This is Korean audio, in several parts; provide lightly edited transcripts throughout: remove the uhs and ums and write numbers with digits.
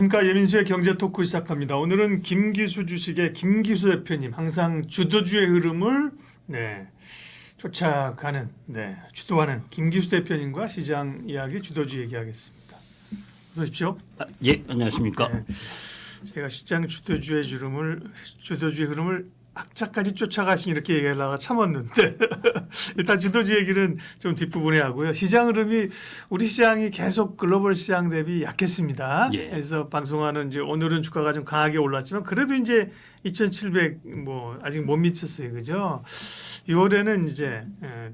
그러니까 예민수의 경제 토크 시작합니다. 오늘은 김기수 주식의 김기수 대표님, 항상 주도주의 흐름을 쫓아가는, 주도하는 김기수 대표님과 시장 이야기, 주도주 얘기하겠습니다. 어서 오십시오. 예, 안녕하십니까. 제가 시장 주도주의 흐름을 악착까지 쫓아가신 이렇게 얘기하려가 참았는데 일단 주도주 얘기는 좀 뒷부분에 하고요. 시장 흐름이 우리 시장이 계속 글로벌 시장 대비 약했습니다. 예. 그래서 방송하는 이제 오늘은 주가가 좀 강하게 올랐지만 그래도 이제 2,700 뭐 아직 못 미쳤어요, 그죠? 6월에는 이제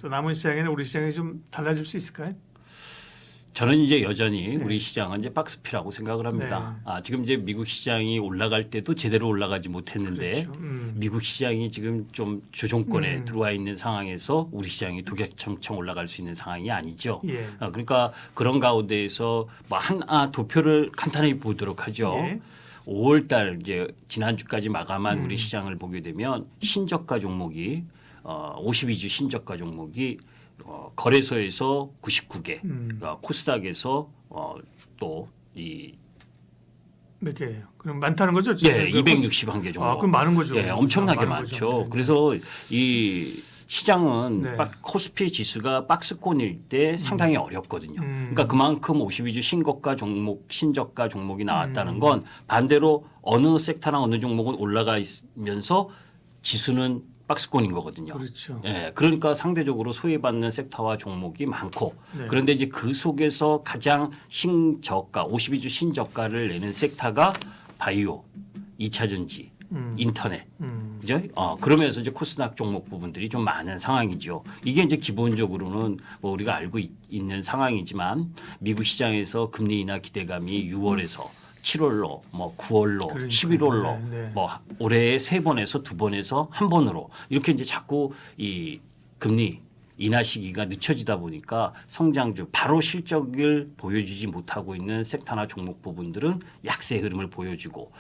또 남은 시장에는 우리 시장이 좀 달라질 수 있을까요? 저는 이제 여전히 우리 시장은 이제 박스피라고 생각을 합니다. 네. 지금 이제 미국 시장이 올라갈 때도 제대로 올라가지 못했는데 그렇죠. 미국 시장이 지금 좀 조정권에 들어와 있는 상황에서 우리 시장이 독약청청 올라갈 수 있는 상황이 아니죠. 예. 그러니까 그런 가운데에서 뭐 도표를 간단히 보도록 하죠. 예. 5월달 이제 지난주까지 마감한 우리 시장을 보게 되면 신저가 종목이 52주 신저가 종목이 거래소에서 99개, 코스닥에서 또 이 몇 개예요? 그럼 많다는 거죠? 예, 261개 정도. 그럼 많은 거죠. 예, 엄청나게 많은 많죠. 거죠. 네. 그래서 이 시장은 네. 코스피 지수가 박스권일 때 상당히 어렵거든요. 그러니까 그만큼 52주 신저가 종목이 나왔다는 건 반대로 어느 섹터나 어느 종목은 올라가면서 지수는 박스권인 거거든요. 그렇죠. 예, 그러니까 상대적으로 소외받는 섹터와 종목이 많고 네. 그런데 이제 그 속에서 가장 신저가 52주 신저가를 내는 섹터가 바이오, 2차 전지, 인터넷, 그죠? 그러면서 이제 코스닥 종목 부분들이 좀 많은 상황이죠. 이게 이제 기본적으로는 뭐 우리가 알고 있는 상황이지만 미국 시장에서 금리 인하 기대감이 6월에서 7월로 뭐 9월로 그러니까요. 11월로 네. 뭐 올해에 3번에서 2번에서 1번으로 이렇게 이제 자꾸 이 금리 인하 시기가 늦춰지다 보니까 성장주 바로 실적을 보여주지 못하고 있는 섹터나 종목 부분들은 약세 흐름을 보여주고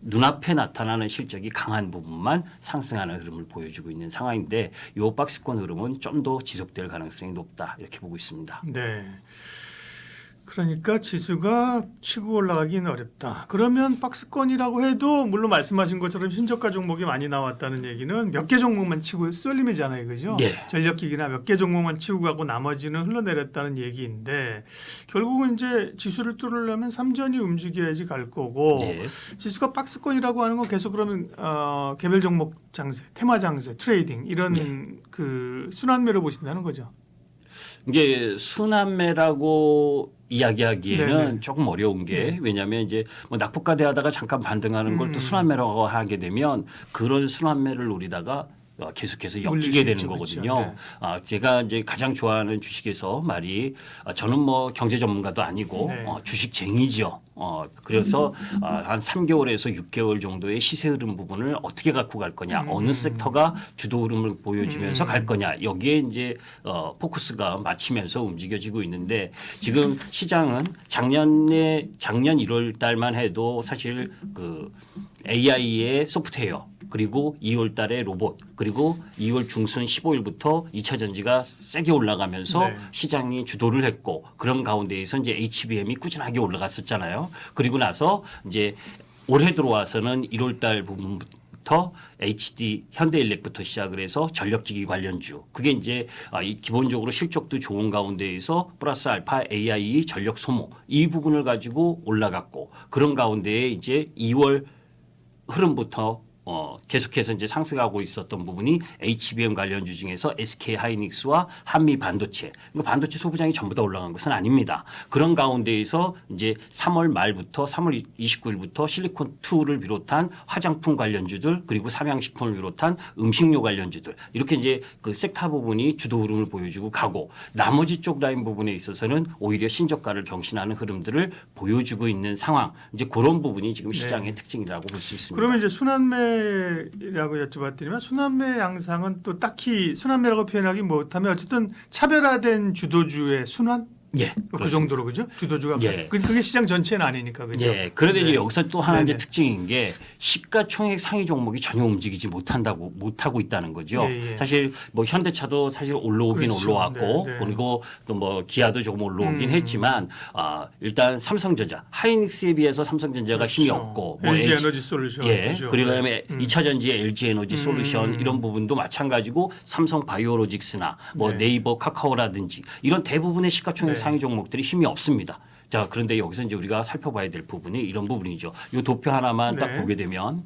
눈앞에 나타나는 실적이 강한 부분만 상승하는 흐름을 보여주고 있는 상황인데 이 박스권 흐름은 좀 더 지속될 가능성이 높다 이렇게 보고 있습니다. 네. 그러니까 지수가 치고 올라가기는 어렵다. 그러면 박스권이라고 해도 물론 말씀하신 것처럼 신저가 종목이 많이 나왔다는 얘기는 몇 개 종목만 치고 쏠림이잖아요, 그죠? 예. 전력기기나 몇 개 종목만 치고 가고 나머지는 흘러내렸다는 얘기인데 결국은 이제 지수를 뚫으려면 삼전이 움직여야지 갈 거고 예. 지수가 박스권이라고 하는 건 계속 그러면 개별 종목 장세, 테마 장세, 트레이딩 이런 그 순환매로 보신다는 거죠. 이게 순환매라고 이야기하기에는 네네. 조금 어려운 게 왜냐하면 이제 뭐 낙폭과대하다가 잠깐 반등하는 걸 또 순환매라고 하게 되면 그런 순환매를 노리다가 계속해서 엮이게 되는 거거든요. 그렇죠. 네. 제가 이제 가장 좋아하는 주식에서 말이 저는 뭐 경제 전문가도 아니고 네. 주식쟁이죠. 그래서 한 3개월에서 6개월 정도의 시세 흐름 부분을 어떻게 갖고 갈 거냐, 어느 sek터가 주도 흐름을 보여주면서 갈 거냐 여기에 이제 포커스가 맞추면서 움직여지고 있는데 지금 시장은 작년 1월 달만 해도 사실 그 AI의 소프트웨어 그리고 2월 달에 로봇 그리고 2월 중순 15일부터 2차 전지가 세게 올라가면서 네. 시장이 주도를 했고 그런 가운데에서 이제 HBM이 꾸준하게 올라갔었잖아요. 그리고 나서 이제 올해 들어와서는 1월 달 부분부터 HD 현대일렉부터 시작을 해서 전력기기 관련주 그게 이제 기본적으로 실적도 좋은 가운데에서 플러스 알파 AI 전력 소모 이 부분을 가지고 올라갔고 그런 가운데에 이제 2월 흐름부터 계속해서 이제 상승하고 있었던 부분이 HBM 관련주 중에서 SK 하이닉스와 한미 반도체. 그러니까 반도체 소부장이 전부 다 올라간 것은 아닙니다. 그런 가운데에서 이제 3월 말부터 3월 29일부터 실리콘2를 비롯한 화장품 관련주들 그리고 삼양식품을 비롯한 음식료 관련주들 이렇게 이제 그 섹터 부분이 주도 흐름을 보여주고 가고 나머지 쪽 라인 부분에 있어서는 오히려 신저가를 경신하는 흐름들을 보여주고 있는 상황. 이제 그런 부분이 지금 시장의 특징이라고 볼 수 있습니다. 그러면 이제 순환매라고 여쭤봤더니만 순환매 양상은 또 딱히 순환매라고 표현하기 못하면 어쨌든 차별화된 주도주의 순환 예, 그 그렇습니다. 정도로 그죠? 주도주가 예. 그게 시장 전체는 아니니까 그죠? 예. 그런데 이제 네. 여기서 또 하나 이제 네네. 특징인 게 시가총액 상위 종목이 전혀 움직이지 못하고 있다는 거죠. 예, 예. 사실 뭐 현대차도 사실 올라오긴 그렇죠. 올라왔고 네, 네. 그리고 또 뭐 기아도 조금 올라오긴 음. 했지만 일단 삼성전자, 하이닉스에 비해서 삼성전자가 힘이 그렇죠. 없고 LG 에너지 솔루션 예. 그죠? 그다음에 네. 2차전지의 LG 에너지 솔루션 이런 부분도 마찬가지고 삼성 바이오로직스나 뭐 네. 네이버 카카오라든지 이런 대부분의 시가총액 네. 상위 종목들이 힘이 없습니다. 자, 그런데 여기서 이제 우리가 살펴봐야 될 부분이 이런 부분이죠. 이 도표 하나만 딱 네. 보게 되면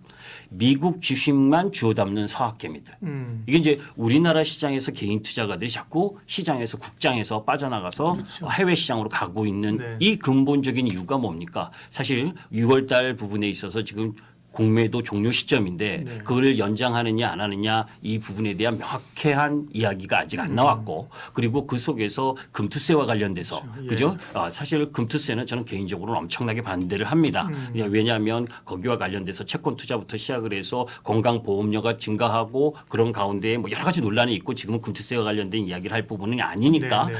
미국 주식만 주워 담는 서학개미들. 음. 이게 이제 우리나라 시장에서 개인 투자가들이 자꾸 시장에서 국장에서 빠져나가서 그렇죠. 해외 시장으로 가고 있는 네. 이 근본적인 이유가 뭡니까? 사실 6월 달 부분에 있어서 지금 공매도 종료 시점인데 네. 그걸 연장하느냐 안 하느냐 이 부분에 대한 명확한 이야기가 아직 안 나왔고 그리고 그 속에서 금투세와 관련돼서 그렇죠. 예. 그죠? 사실 금투세는 저는 개인적으로는 엄청나게 반대를 합니다. 왜냐하면 거기와 관련돼서 채권 투자부터 시작을 해서 건강보험료가 증가하고 그런 가운데 뭐 여러 가지 논란이 있고 지금은 금투세와 관련된 이야기를 할 부분은 아니니까 네, 네.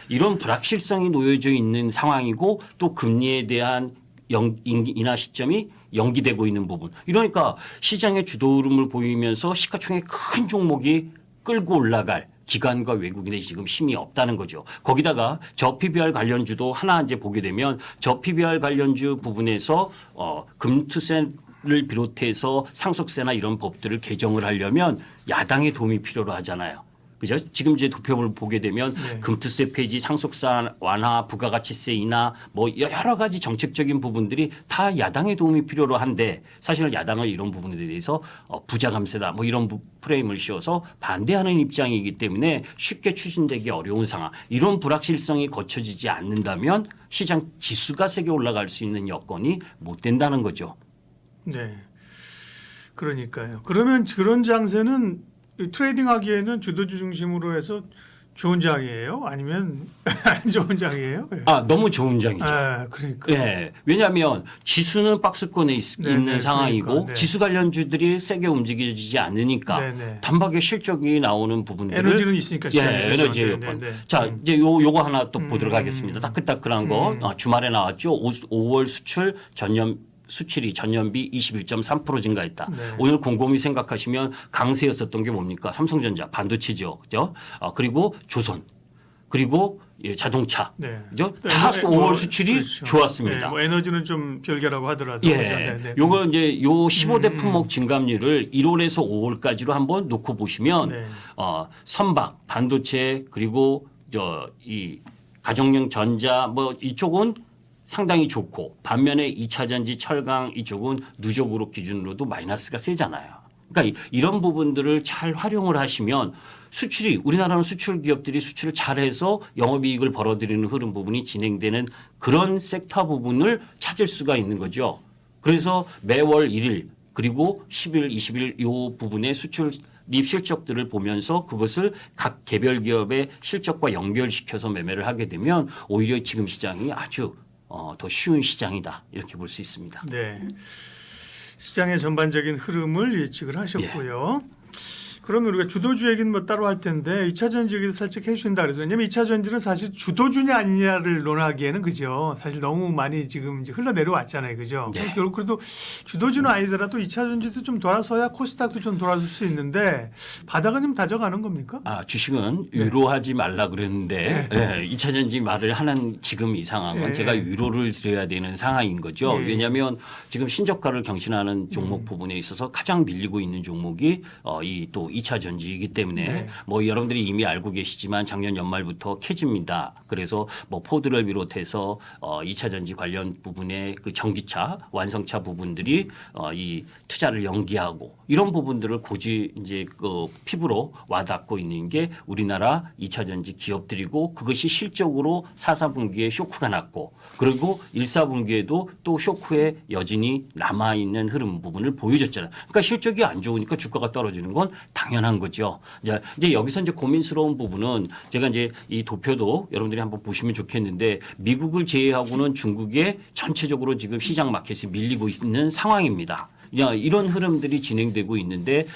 이런 불확실성이 놓여져 있는 상황이고 또 금리에 대한 인하 시점이 연기되고 있는 부분. 이러니까 시장의 주도 흐름을 보이면서 시가총액 큰 종목이 끌고 올라갈 기관과 외국인의 지금 힘이 없다는 거죠. 거기다가 저 PBR 관련주도 하나 이제 보게 되면 저 PBR 관련주 부분에서 금투세를 비롯해서 상속세나 이런 법들을 개정을 하려면 야당의 도움이 필요로 하잖아요. 그죠? 지금 이제 도표를 보게 되면 네. 금투세 폐지, 상속세 완화, 부가가치세 인하 뭐 여러 가지 정책적인 부분들이 다 야당의 도움이 필요로 한데 사실은 야당은 이런 부분에 대해서 부자 감세다 뭐 이런 프레임을 씌워서 반대하는 입장이기 때문에 쉽게 추진되기 어려운 상황. 이런 불확실성이 거쳐지지 않는다면 시장 지수가 세게 올라갈 수 있는 여건이 못 된다는 거죠. 네. 그러니까요. 그러면 그런 장세는 트레이딩하기에는 주도주 중심으로 해서 좋은 장이에요? 아니면 안 좋은 장이에요? 예. 너무 좋은 장이죠. 그러니까. 네, 왜냐하면 지수는 박스권에 있는 네, 상황이고 그러니까, 네. 지수 관련주들이 세게 움직이지 않으니까 네, 네. 단박에 실적이 나오는 부분들을 에너지는 있으니까 에너지의 네, 여건. 네, 네. 자, 이제 요거 하나 또 보도록 하겠습니다. 따끈따끈한 거 주말에 나왔죠. 5월 수출 수출이 전년비 21.3% 증가했다. 네. 오늘 곰곰이 생각하시면 강세였었던 게 뭡니까? 삼성전자, 반도체죠, 그죠? 그리고 조선, 그리고 자동차, 네. 그죠? 또 다 에너- 5월 뭐, 수출이 그렇죠. 좋았습니다. 네, 뭐 에너지는 좀 별개라고 하더라도. 예, 그죠? 네, 네. 요거 이제 요 15대 품목 증감률을 1월에서 5월까지로 한번 놓고 보시면 네. 선박, 반도체 그리고 이 가정용 전자 뭐 이쪽은 상당히 좋고 반면에 2차 전지, 철강 이쪽은 누적으로 기준으로도 마이너스가 세잖아요. 그러니까 이런 부분들을 잘 활용을 하시면 수출이 우리나라는 수출 기업들이 수출을 잘해서 영업이익을 벌어들이는 흐름 부분이 진행되는 그런 섹터 부분을 찾을 수가 있는 거죠. 그래서 매월 1일 그리고 10일, 20일 이 부분의 수출입 실적들을 보면서 그것을 각 개별 기업의 실적과 연결시켜서 매매를 하게 되면 오히려 지금 시장이 아주 더 쉬운 시장이다 이렇게 볼 수 있습니다. 네. 시장의 전반적인 흐름을 예측을 하셨고요. 그러면 우리가 주도주 얘기는 뭐 따로 할 텐데 2차 전지 얘기도 살짝 해주신다 그래서 왜냐면 2차 전지는 사실 주도주냐 아니냐를 논하기에는 그죠. 사실 너무 많이 지금 이제 흘러내려왔잖아요. 그죠. 네. 결국 그래도 주도주는 아니더라도 2차 전지도 좀 돌아서야 코스닥도 좀 돌아설 수 있는데 바닥은 좀 다져가는 겁니까? 주식은 위로하지 말라 그랬는데 2차 전지 말을 하는 지금 이 상황은 네. 제가 위로를 드려야 되는 상황인 거죠. 네. 왜냐하면 지금 신저가를 경신하는 종목 부분에 있어서 가장 밀리고 있는 종목이 이 또 2차 전지이기 때문에 네. 뭐 여러분들이 이미 알고 계시지만 작년 연말부터 캐집니다. 그래서 뭐 포드를 비롯해서 2차 전지 관련 부분의 그 전기차, 완성차 부분들이 이 투자를 연기하고 이런 부분들을 고지 이제 그 피부로 와닿고 있는 게 우리나라 2차 전지 기업들이고 그것이 실적으로 4, 4분기에 쇼크가 났고 그리고 1, 4분기에도 또 쇼크의 여진이 남아 있는 흐름 부분을 보여줬잖아요. 그러니까 실적이 안 좋으니까 주가가 떨어지는 건 당연한 거죠. 이제 여기서 이제 고민스러운 부분은 제가 이제 이 도표도 여러분들이 한번 보시면 좋겠는데 미국을 제외하고는 중국에 전체적으로 지금 시장 마켓이 밀리고 있는 상황입니다. 이런 흐름들이 진행되고 있는데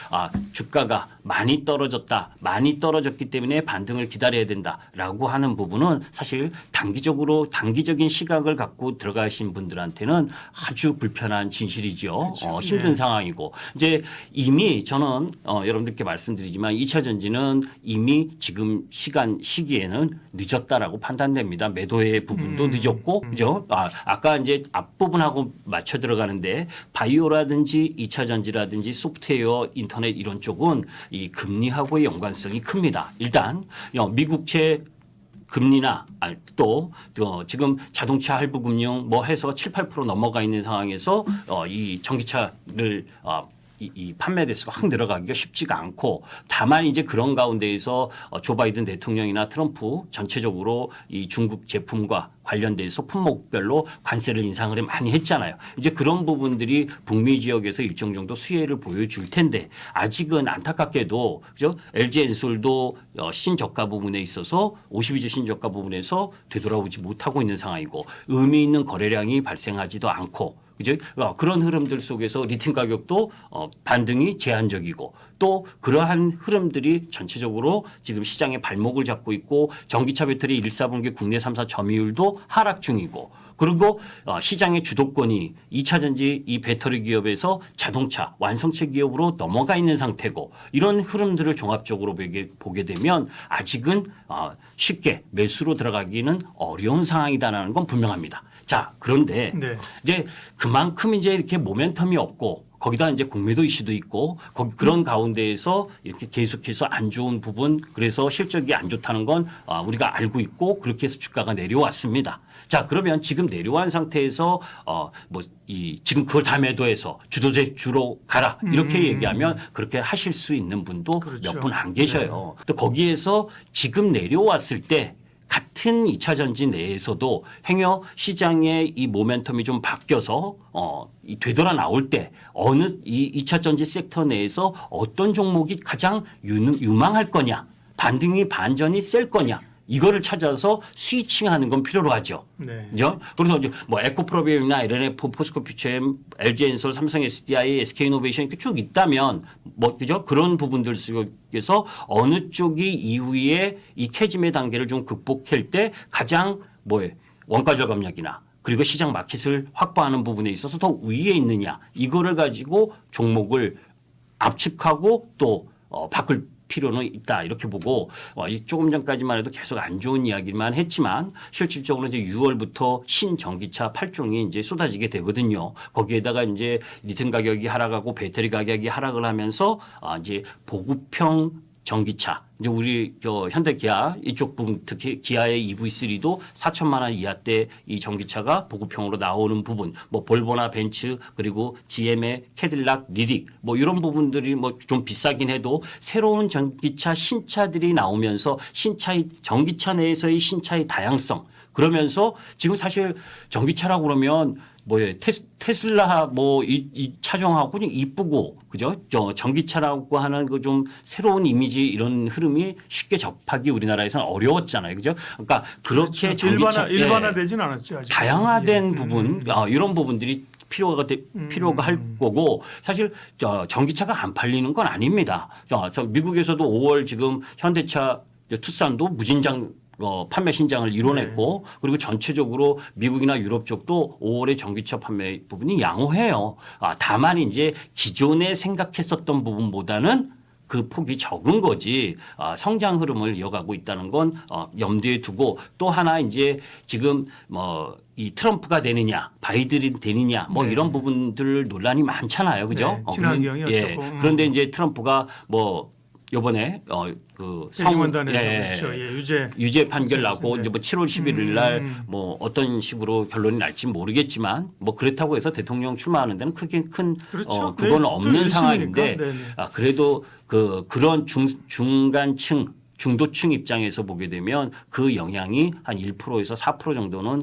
주가가 많이 떨어졌기 때문에 반등을 기다려야 된다라고 하는 부분은 사실 단기적인 시각을 갖고 들어가신 분들한테는 아주 불편한 진실이죠. 그렇죠. 힘든 네. 상황이고 이제 이미 저는 여러분들께 말씀드리지만 2차 전지는 이미 지금 시기에는 늦었다라고 판단됩니다. 매도의 부분도 늦었고 그죠? 아까 이제 앞부분하고 맞춰 들어가는데 바이오라든지 2차 전지라든지 소프트웨어, 인터넷 이런 쪽은 이 금리하고의 연관성이 큽니다. 일단 미국채 금리나 또 지금 자동차 할부 금융 뭐 해서 7, 8% 넘어가 있는 상황에서 이 전기차를 이 판매 대수가 확 늘어가기가 쉽지가 않고 다만 이제 그런 가운데에서 조 바이든 대통령이나 트럼프 전체적으로 이 중국 제품과 관련돼서 품목별로 관세를 인상을 많이 했잖아요. 이제 그런 부분들이 북미 지역에서 일정 정도 수혜를 보여줄 텐데 아직은 안타깝게도 그죠? LG 엔솔도 신저가 부분에 있어서 52주 신저가 부분에서 되돌아오지 못하고 있는 상황이고 의미 있는 거래량이 발생하지도 않고 그죠? 그런 흐름들 속에서 리튬 가격도 반등이 제한적이고 또 그러한 흐름들이 전체적으로 지금 시장의 발목을 잡고 있고 전기차 배터리 1, 4분기 국내 3사 점유율도 하락 중이고 그리고 시장의 주도권이 2차 전지 이 배터리 기업에서 자동차 완성체 기업으로 넘어가 있는 상태고 이런 흐름들을 종합적으로 보게 되면 아직은 쉽게 매수로 들어가기는 어려운 상황이다라는 건 분명합니다. 자, 그런데 네. 이제 그만큼 이제 이렇게 모멘텀이 없고 거기다 이제 공매도 이슈도 있고 그런 가운데에서 이렇게 계속해서 안 좋은 부분 그래서 실적이 안 좋다는 건 우리가 알고 있고 그렇게 해서 주가가 내려왔습니다. 자, 그러면 지금 내려온 상태에서 지금 그걸 다 매도해서 주로 가라 이렇게 얘기하면 그렇게 하실 수 있는 분도 그렇죠. 몇 분 안 계셔요. 또 거기에서 지금 내려왔을 때 같은 2차 전지 내에서도 행여 시장의 이 모멘텀이 좀 바뀌어서 되돌아 나올 때 어느 이 2차 전지 섹터 내에서 어떤 종목이 가장 유망할 거냐 반등이 반전이 셀 거냐 이거를 찾아서 스위칭하는 건 필요로 하죠. 네. 그죠? 그래서 이제 뭐 에코프로비움이나 LNF, 포스코 퓨처엠, LG엔솔, 삼성 SDI, SK이노베이션 이렇게 쭉 있다면 그죠? 그런 부분들 속에서 어느 쪽이 이후에 이 캐즘의 단계를 좀 극복할 때 가장 원가 절감력이나 그리고 시장 마켓을 확보하는 부분에 있어서 더 위에 있느냐 이거를 가지고 종목을 압축하고 또 바꿀 필요는 있다 이렇게 보고 조금 전까지만 해도 계속 안 좋은 이야기만 했지만 실질적으로 이제 6월부터 신전기차 8종이 이제 쏟아지게 되거든요. 거기에다가 이제 리튬 가격이 하락하고 배터리 가격이 하락을 하면서 이제 보급형 전기차 이제 우리 현대 기아 이쪽 부분 특히 기아의 EV3도 4천만 원 이하대 이 전기차가 보급형으로 나오는 부분 뭐 볼보나 벤츠 그리고 GM의 캐딜락 리릭 뭐 이런 부분들이 좀 비싸긴 해도 새로운 전기차 신차들이 나오면서 전기차 내에서의 신차의 다양성 그러면서 지금 사실 전기차라고 그러면 테슬라 이 차종하고 이쁘고 그죠? 전기차라고 하는 그 좀 새로운 이미지 이런 흐름이 쉽게 접하기 우리나라에서는 어려웠잖아요. 그죠? 그러니까 그렇게 그렇죠. 전기차 일반화되진 않았죠. 아직. 다양화된 부분 이런 부분들이 필요가 할 거고 사실 전기차가 안 팔리는 건 아닙니다. 미국에서도 5월 지금 현대차 투싼도 무진장 판매 신장을 이뤄냈고 그리고 전체적으로 미국이나 유럽 쪽도 5월에 전기차 판매 부분이 양호해요. 다만 이제 기존에 생각했었던 부분보다는 그 폭이 적은 거지 성장 흐름을 이어가고 있다는 건 염두에 두고 또 하나 이제 지금 이 트럼프가 되느냐 바이든이 되느냐 이런 부분들 논란이 많잖아요. 그죠? 네, 친환경이었죠. 그런데 이제 트럼프가 요번에 대법원단에서 유죄 판결 나고 이제 7월 11일 날 어떤 식으로 결론이 날지 모르겠지만 그렇다고 해서 대통령 출마하는 데는 크게 큰 그렇죠. 그건 없는 상황인데 그래도 그런 중간층 중도층 입장에서 보게 되면 그 영향이 한 1%에서 4% 정도는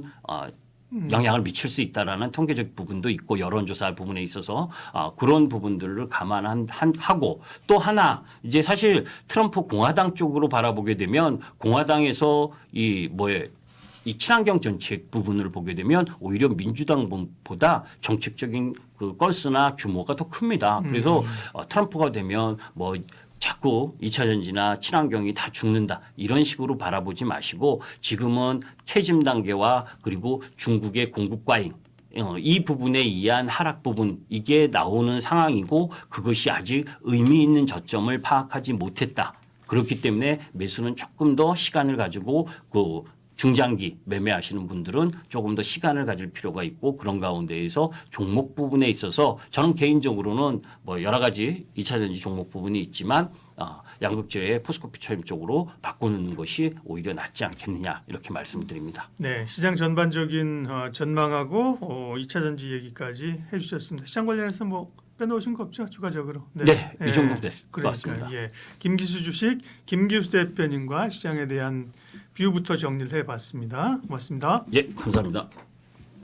영향을 미칠 수 있다라는 통계적 부분도 있고 여론조사 부분에 있어서 그런 부분들을 감안하고 또 하나 이제 사실 트럼프 공화당 쪽으로 바라보게 되면 공화당에서 이 친환경 정책 부분을 보게 되면 오히려 민주당보다 정책적인 그 건수나 규모가 더 큽니다. 그래서 트럼프가 되면 뭐 자꾸 2차 전지나 친환경이 다 죽는다 이런 식으로 바라보지 마시고 지금은 캐즘 단계와 그리고 중국의 공급 과잉 이 부분에 의한 하락 부분 이게 나오는 상황이고 그것이 아직 의미 있는 저점을 파악하지 못했다. 그렇기 때문에 매수는 조금 더 시간을 가지고 그 중장기 매매하시는 분들은 조금 더 시간을 가질 필요가 있고 그런 가운데에서 종목 부분에 있어서 저는 개인적으로는 뭐 여러 가지 2차 전지 종목 부분이 있지만 양극재의 포스코피처럼 쪽으로 바꾸는 것이 오히려 낫지 않겠느냐 이렇게 말씀드립니다. 네, 시장 전반적인 전망하고 2차 전지 얘기까지 해주셨습니다. 시장 관련해서 뭐 빼놓으신 거 없죠? 추가적으로. 네, 이 정도 됐을 것 그러니까, 같습니다. 예. 김기수 주식 김기수 대표님과 시장에 대한 뷰부터 정리를 해봤습니다. 고맙습니다. 예, 감사합니다.